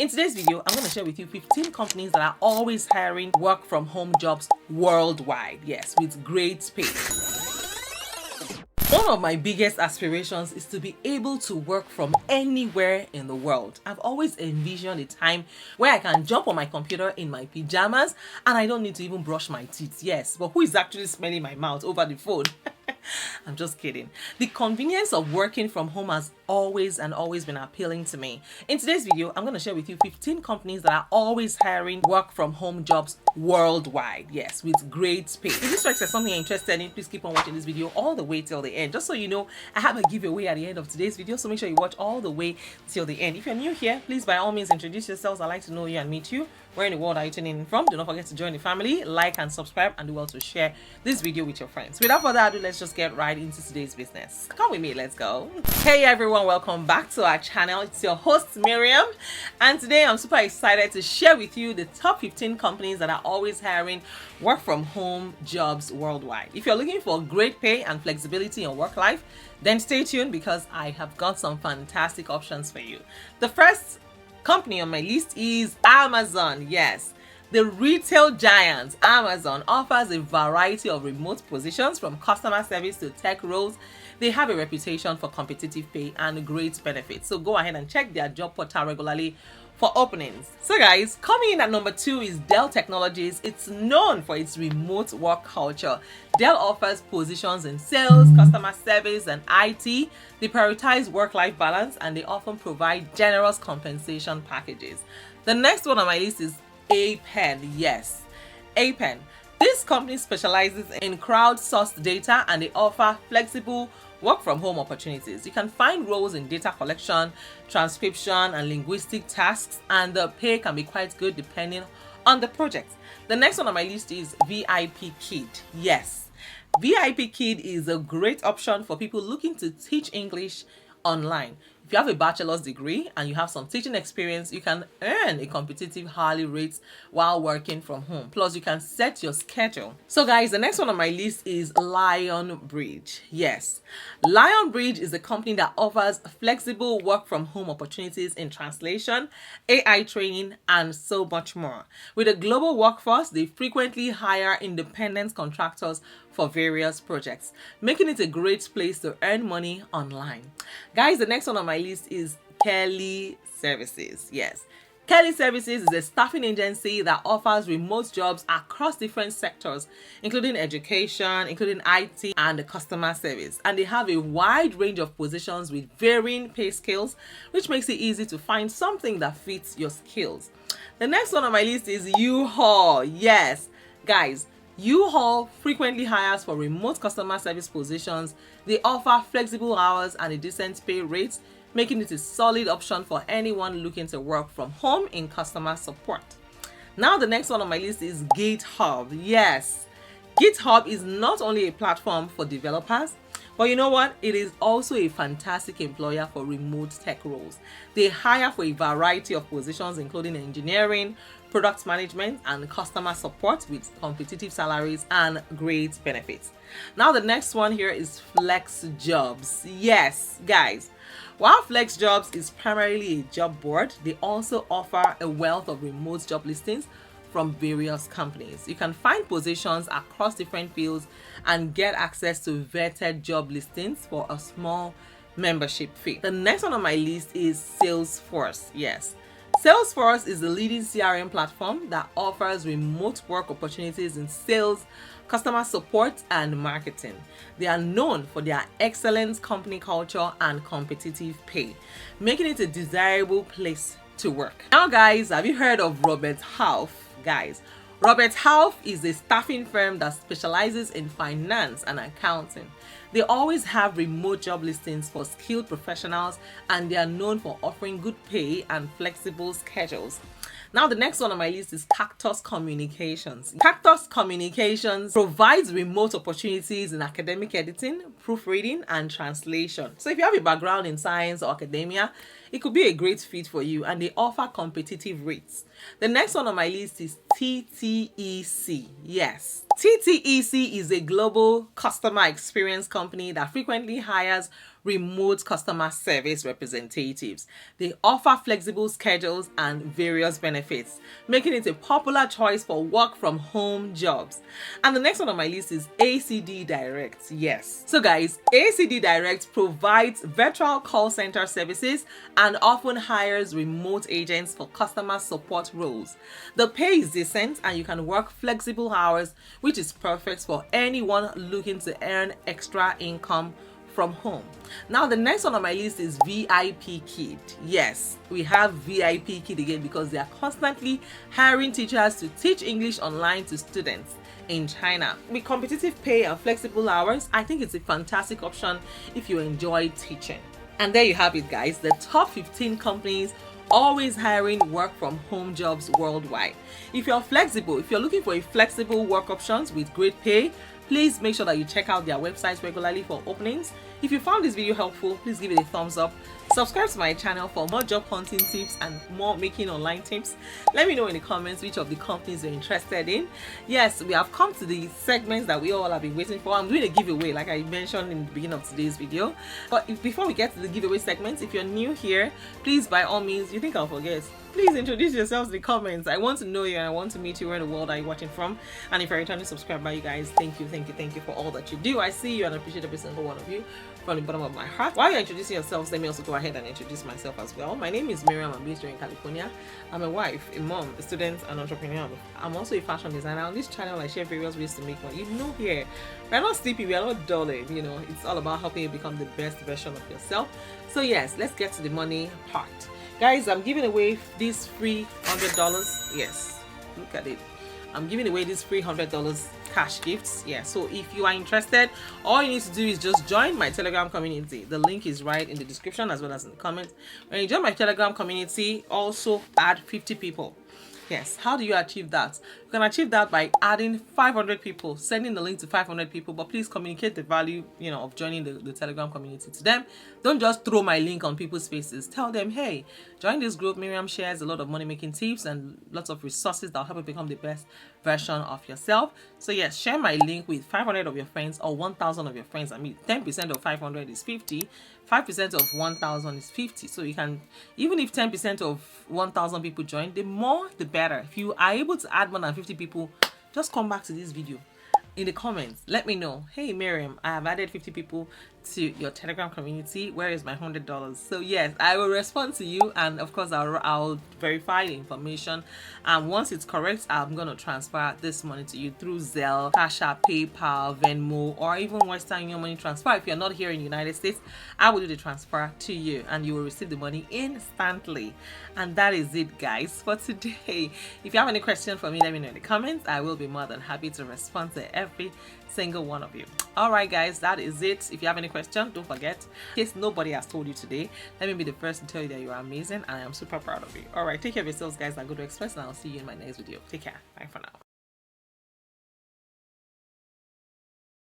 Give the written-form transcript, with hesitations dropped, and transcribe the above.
In today's video, I'm going to share with you 15 companies that are always hiring work from home jobs worldwide. Yes, with great pay. One of my biggest aspirations is to be able to work from anywhere in the world. I've always envisioned a time where I can jump on my computer in my pajamas and I don't need to even brush my teeth. Yes, but who is actually smelling my mouth over the phone? I'm just kidding. The convenience of working from home has always been appealing to me. In today's video, I'm going to share with you 15 companies that are always hiring work from home jobs worldwide. Yes, with great pay. If this strikes as something you're interested in, please keep on watching this video all the way till the end. Just so you know, I have a giveaway at the end of today's video, so make sure you watch all the way till the end. If you're new here, please by all means introduce yourselves. I'd like to know you and meet you. Where in the world are you tuning in from? Do not forget to join the family, like and subscribe, and do well to share this video with your friends. Without further ado, let's just get right into today's business. Come with me, let's go. Hey everyone, welcome back to our channel. It's your host Mariam, and today I'm super excited to share with you the top 15 companies that are always hiring work from home jobs worldwide. If you're looking for great pay and flexibility in work life, then stay tuned because I have got some fantastic options for you. The first company on my list is Amazon. Yes, the retail giant Amazon offers a variety of remote positions from customer service to tech roles. They have a reputation for competitive pay and great benefits, so go ahead and check their job portal regularly for openings. So guys, coming in at number 2 is Dell Technologies. It's known for its remote work culture. Dell offers positions in sales, customer service, and IT. They prioritize work-life balance and they often provide generous compensation packages. The next one on my list is A-Pen. Yes, A-Pen. This company specializes in crowdsourced data and they offer flexible work from home opportunities. You can find roles in data collection, transcription, and linguistic tasks, and the pay can be quite good depending on the project. The next one on my list is VIP Kid. Yes, VIP Kid is a great option for people looking to teach English online. If you have a bachelor's degree and you have some teaching experience, you can earn a competitive hourly rate while working from home. Plus, you can set your schedule. So guys, the next one on my list is Lionbridge. Yes, Lionbridge is a company that offers flexible work from home opportunities in translation, AI training, and so much more. With a global workforce, they frequently hire independent contractors for various projects, making it a great place to earn money online. Guys, the next one on my list is Kelly Services. Yes, Kelly Services is a staffing agency that offers remote jobs across different sectors, including education, including IT, and customer service. And they have a wide range of positions with varying pay scales, which makes it easy to find something that fits your skills. The next one on my list is U-Haul. Yes, guys, U-Haul frequently hires for remote customer service positions. They offer flexible hours and a decent pay rate, making it a solid option for anyone looking to work from home in customer support. Now the next one on my list is GitHub. Yes, GitHub is not only a platform for developers, but you know what? It is also a fantastic employer for remote tech roles. They hire for a variety of positions, including engineering, product management, and customer support with competitive salaries and great benefits. Now the next one here is Flex Jobs. Yes, guys, while Flex Jobs is primarily a job board, they also offer a wealth of remote job listings from various companies. You can find positions across different fields and get access to vetted job listings for a small membership fee. The next one on my list is Salesforce. Yes, Salesforce is the leading CRM platform that offers remote work opportunities in sales, customer support, and marketing. They are known for their excellent company culture and competitive pay, making it a desirable place to work. Now guys, have you heard of Robert Half? Guys, Robert Half is a staffing firm that specializes in finance and accounting. They always have remote job listings for skilled professionals and they are known for offering good pay and flexible schedules. Now the next one on my list is Cactus Communications. Cactus Communications provides remote opportunities in academic editing, proofreading, and translation. So if you have a background in science or academia, it could be a great fit for you, and they offer competitive rates. The next one on my list is TTEC. Yes, TTEC is a global customer experience company that frequently hires remote customer service representatives. They offer flexible schedules and various benefits, making it a popular choice for work from home jobs. And the next one on my list is ACD Direct. Yes. So guys, ACD Direct provides virtual call center services and often hires remote agents for customer support roles. The pay is decent and you can work flexible hours, which is perfect for anyone looking to earn extra income from home. Now the next one on my list is VIP Kid. Yes, we have VIP Kid again because they are constantly hiring teachers to teach English online to students in China. With competitive pay and flexible hours, I think it's a fantastic option if you enjoy teaching. And there you have it, guys, the top 15 companies always hiring work from home jobs worldwide. If you're flexible, if you're looking for a flexible work options with great pay, please make sure that you check out their websites regularly for openings. If you found this video helpful, please give it a thumbs up. Subscribe to my channel for more job hunting tips and more making online tips. Let me know in the comments which of the companies you're interested in. Yes, we have come to the segments that we all have been waiting for. I'm doing a giveaway like I mentioned in the beginning of today's video. But before we get to the giveaway segments, if you're new here, please by all means, you think I'll forget, please introduce yourselves in the comments. I want to know you and I want to meet you. Where in the world are you watching from? And if you're a returning subscriber, you guys, thank you for all that you do. I see you and appreciate every single one of you from the bottom of my heart. While you're introducing yourselves, let me also go ahead and introduce myself as well. My name is Mariam. I'm based here in California. I'm a wife, a mom, a student, an entrepreneur. I'm also a fashion designer. On this channel, I share various ways to make money. You know, here we're not sleepy, we are not dulling. You know, it's all about helping you become the best version of yourself. So yes, let's get to the money part. Guys, I'm giving away this free $100. Yes, look at it. I'm giving away these free $100 cash gifts. Yeah, so if you are interested, all you need to do is just join my Telegram community. The link is right in the description as well as in the comments. When you join my Telegram community, also add 50 people. Yes, how do you achieve that? You can achieve that by adding 500 people, sending the link to 500 people, but please communicate the value, you know, of joining the Telegram community to them. Don't just throw my link on people's faces. Tell them, hey, join this group. Mariam shares a lot of money making tips and lots of resources that will help you become the best version of yourself. So yes, share my link with 500 of your friends or 1,000 of your friends. I mean, 10% of 500 is 50. 5% of 1,000 is 50. So you can, even if 10% of 1,000 people join, the more the better. If you are able to add more than 50 people, just come back to this video in the comments. Let me know, hey Mariam, I have added 50 people to your Telegram community. Where is my $100? So yes, I will respond to you, and of course I'll verify the information, and once it's correct, I'm gonna transfer this money to you through Zelle, Cash App, PayPal, Venmo, or even Western Union money transfer. If you're not here in the United States, I will do the transfer to you and you will receive the money instantly. And that is it, guys, for today. If you have any questions for me, let me know in the comments. I will be more than happy to respond to every single one of you. All right, guys, that is it. If you have any questions, don't forget, in case nobody has told you today, let me be the first to tell you that you are amazing and I am super proud of you. All right, take care of yourselves, guys, and go to Express, and I'll see you in my next video. Take care. Bye for now.